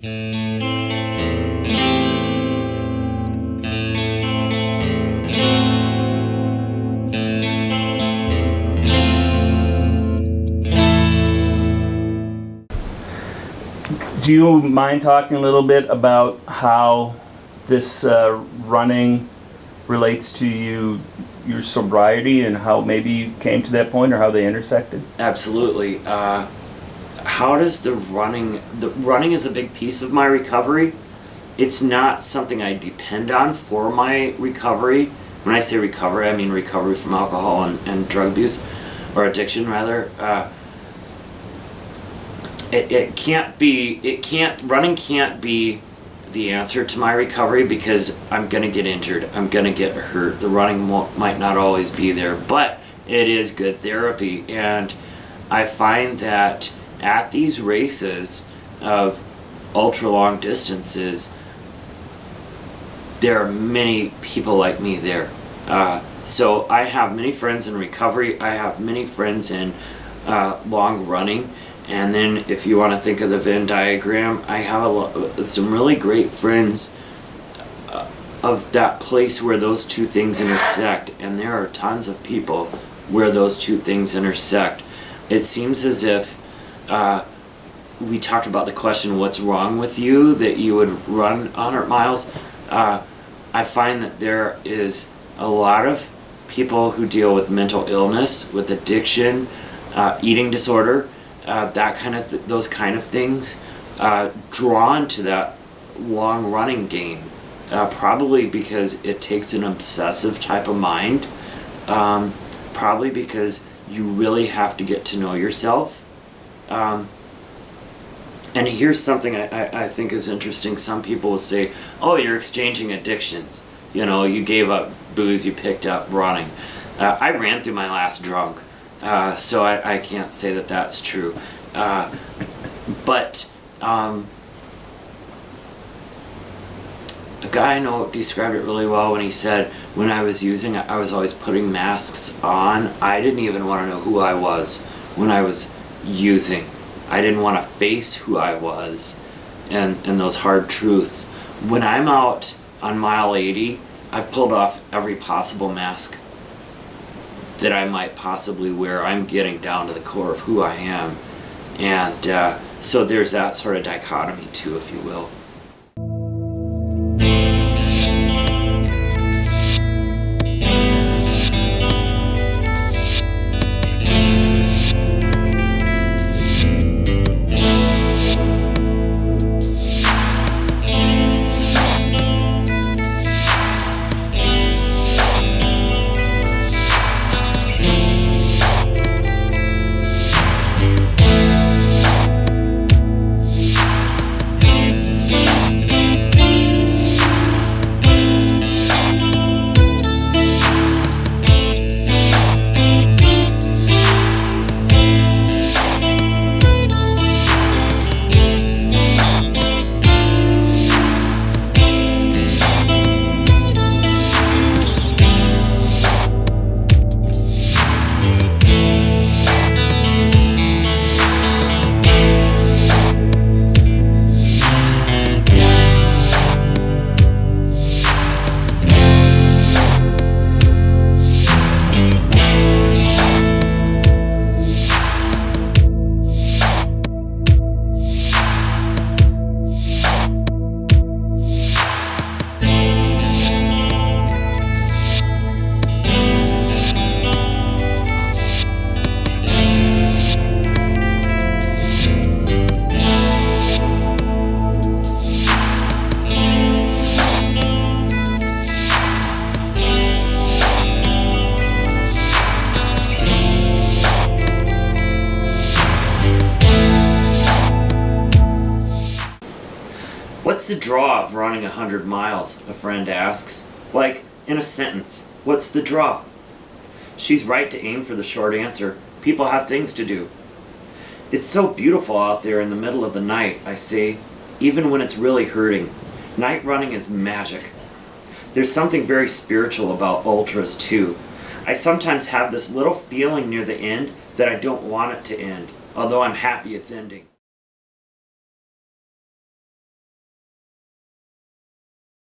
Do you mind talking a little bit about how this running relates to your sobriety and how maybe you came to that point or how they intersected? Absolutely. How does the running is a big piece of my recovery. It's not something I depend on for my recovery. When I say recovery, I mean recovery from alcohol and drug abuse, or addiction rather. Running can't be the answer to my recovery because I'm going to get injured. I'm going to get hurt. The running might not always be there, but it is good therapy. And I find that at these races of ultra long distances, there are many people like me there. So I have many friends in recovery. I have many friends in long running. And then if you want to think of the Venn diagram, I have some really great friends of that place where those two things intersect. And there are tons of people where those two things intersect. It seems as if we talked about the question, what's wrong with you, that you would run 100 miles. I find that there is a lot of people who deal with mental illness, with addiction, eating disorder, those kind of things, drawn to that long running game, probably because it takes an obsessive type of mind, probably because you really have to get to know yourself. And here's something I think is interesting. Some people will say, oh, you're exchanging addictions. You know, you gave up booze, you picked up running. I ran through my last drunk. So I can't say that that's true. But a guy I know described it really well when he said, when I was using it, I was always putting masks on. I didn't even want to know who I was when I was using. I didn't want to face who I was and those hard truths. When I'm out on mile 80, I've pulled off every possible mask that I might possibly wear. I'm getting down to the core of who I am. And so there's that sort of dichotomy too, if you will. What's the draw of running 100 miles, a friend asks. Like, in a sentence, what's the draw? She's right to aim for the short answer. People have things to do. It's so beautiful out there in the middle of the night, I say, even when it's really hurting. Night running is magic. There's something very spiritual about ultras too. I sometimes have this little feeling near the end that I don't want it to end, although I'm happy it's ending.